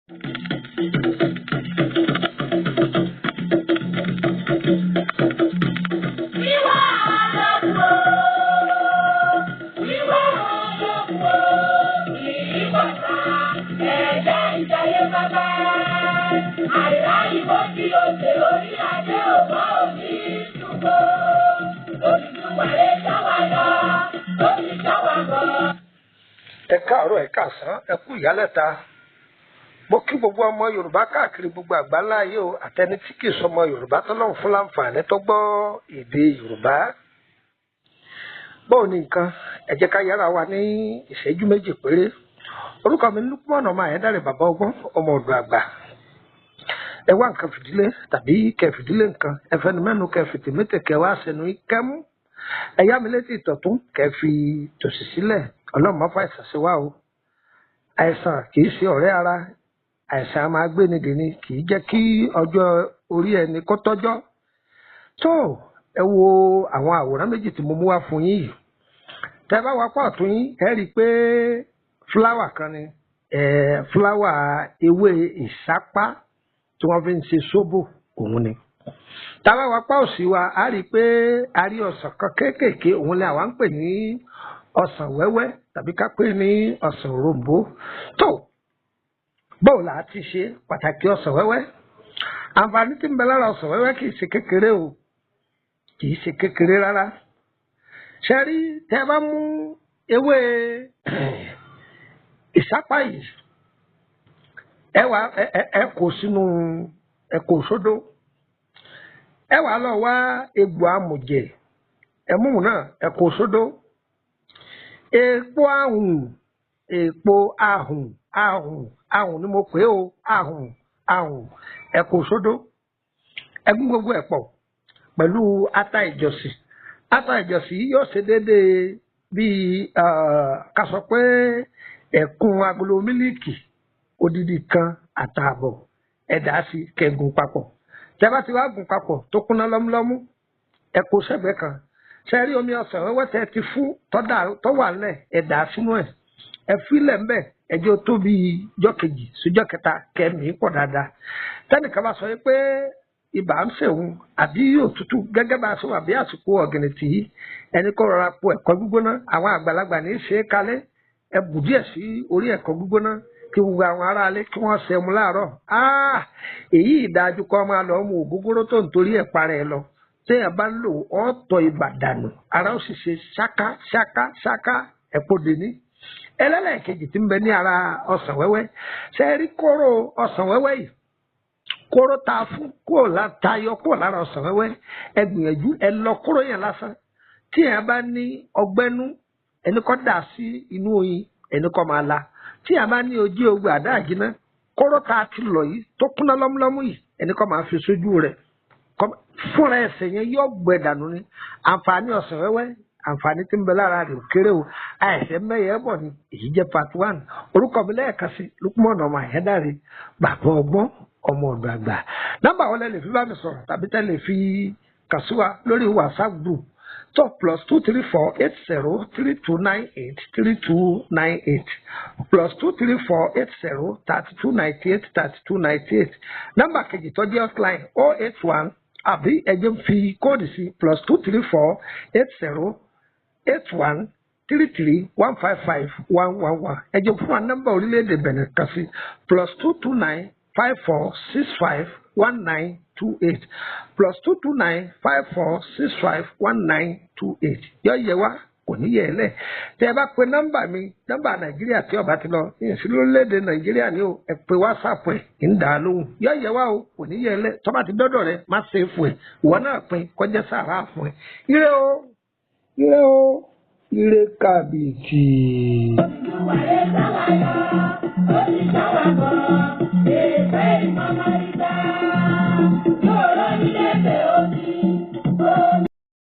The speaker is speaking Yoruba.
Ẹ káàárọ̀ ẹ káàsán ẹ kú ìyálẹ̀ta mo kí gbogbo ọmọ Yorùbá káàkiri gbogbo àgbáńlá ayé o àtẹni tí kì í sọmọ Yorùbá tọ́lọ́run fún láǹfààní tó gbọ́ èdè Yorùbá. Báwo ni nǹkan ẹ jẹ́ ká yára wa ní ìṣẹ́jú méjì péré. Orúkọ mi ní Lukman ọmọ Ayédáre bàbá ọgbọ́n ọmọ ọ̀dọ̀ àgbà. Ẹ wá nǹkan fìdílé tàbí kẹ́ fìdílé nǹkan ẹ fẹnu mẹ́nu kẹ́ fìtì mẹ́tẹ kẹ́ wá sẹ́nu kẹ́mú. Ẹ yá mi létí ìtọ̀tún kẹ́ fi tòsì sílẹ̀. Ọlọ́run má fa àìsàn sí wa o. Àìsàn kì í ṣe ọ̀rẹ́ ara. Àìsàn a máa gbé ni dèni kì í jẹ́ kí ọjọ́ orí ẹni kó tọ́jọ́. Tó ẹ wo àwọn àwòrán méjì tí mo mú wá fún yín yìí. Tẹ́ bá wá pọ̀ tún yín ẹ rí i pé fúláwà kan ni fúláwà ewé ìsápá tí wọ́n fi ń ṣe sóbò òun ni. Tá bá wá pọ̀ òsì wa a rí i pé a rí ọsàn kan kéékèèké òun ni àwa ń pè ní ọsàn wẹ́wẹ́ tàbí ká pè ní ọsàn òrombó. Tó báwo la ti ṣe pàtàkì ọsàn wẹ́wẹ́? Àǹfààní tí ń bẹ lára ọsàn wẹ́wẹ́ kì í ṣe kékeré o, kì í ṣe kékeré rárá. Ṣé rí tẹ́ bá mú ewé ìsápá yìí ẹ kó sínú ẹ kó sódó, ẹ wá lọ wá egbò amùjẹ ẹmú náà ẹ kó sódó, èpo ahùn ni mo pè ó ahùn ẹ kó sódó, ẹ gún gbogbo ẹ̀ pọ̀ pẹ̀lú ata ìjọsìn. Ata ìjọsìn yóò ṣe déédéé bíi ká sọ pé ẹ̀kún agolo mílíìkì odidi kan àtààbọ̀ ẹ̀dá sí kẹ́gùn papọ̀. Tẹ́ bá ti wá gùn papọ̀ tó kúnná lọ́múlọ́mú ẹ kó sẹ́gbẹ̀ẹ́ kan. Ṣé rí omi ọsàn wẹ́wẹ́ tẹ́ ti fún tó wà nílẹ̀ ẹ̀dá sínú ẹ̀ ẹ fílẹ̀ ń bẹ̀ ẹjọ́ tó bí ijọ́ kejì síjọ́ kẹta kẹ́mìí pọ̀ dáadáa. Tẹ́nìkan bá sọ pé ibà ń ṣèwọ̀n àbí òtútù gẹ́gẹ́ bá a ṣe wà bí àsìkò ọ̀gìnìtì yìí ẹni kó rọra po ẹ̀kọ́ gbígbóná àwọn àgbàlagbà ní í ṣe é kalẹ̀ ẹ bù díẹ̀ sí orí ẹ̀kọ́ gbígbóná kí gbogbo àwọn aráalé kí wọ́n ṣe mu láàárọ̀. Èyí ìdájú kọ́ máa lọ mú ògógóró tó ń torí ẹ̀ parẹ́ lọ téèyàn bá ń lò ọ́ tọ́ ibà dànù ara ó sì ṣe ṣáká ẹ̀pọ̀ dèní. Ẹlẹ́lẹ́kejì tí ń bẹ ní ara ọsàn wẹ́wẹ́ ṣe rí kóró ọsàn wẹ́wẹ́ yìí kóró ta fún tayọ kúrò lára ọsàn wẹ́wẹ́ ẹ gbìyànjú ẹ lọ kóró yẹn lásán. Tí èèyàn bá ní ọgbẹ́nú ẹni kọ́ dà sí inú oyin ẹni kọ́ máa la. Tí èèyàn bá ní ojú ogun àdá àjínà kóró ta ti lọ yìí tó kúnná lọ́múlọ́mú yìí ẹni kọ́ máa fi sójú rẹ̀ fúnra ẹsẹ̀ yẹn yóò gbẹ dànù ni. Àǹfààní ọsàn wẹ́wẹ́ àǹfààní tí ń bẹ lára rẹ̀ kéré o àìsẹ̀ mẹ́yẹ bọ̀ ni èyí jẹ́ part 1. Orúkọ mi lẹ́ẹ̀kan sí Lukman ọmọ Ayédáre bàbá ọgbọ́n ọmọ ọ̀dọ̀ àgbà. Nọ́mbà wọlé lè fi bá mi sọ̀rọ̀ tàbí tẹ́ lè fi kàn sí wa lórí WhatsApp group tó +234 80 3298 3298 +234 80 3298 3298. Nọ́mbà kejì tó jẹ́ offline 081 àbí ẹjẹ́ fi kóòdù sí +234 80 81 33 155 111. Ẹjẹ́ fún wa nọ́mbà orílẹ̀-èdè Benin kan sí +229 54 65 1928 +229 54 65 1928. Yọ yẹ wá kò ní yẹ ẹ lẹ. Tẹ ẹ bá pe nọ́mbà mi nọ́mbà Nàìjíríà tí ọba ti lọ ìyẹn lórílẹ̀-èdè Nàìjíríà ni o ẹ pe WhatsApp ẹ ń dà á lóhùn. Yọ yẹ wá o kò ní yẹ ẹ lẹ tọ́ba ti dọ́dọ̀ rẹ má ṣe é fún ẹ ìwọ náà pin kọjá sàrà fún ẹ. Ire o ire kàbìtì. Olùwàlẹ̀ sáwà lọ, ó ti sáwà bọ̀, èrè fẹ́ ìmọ̀mọ́.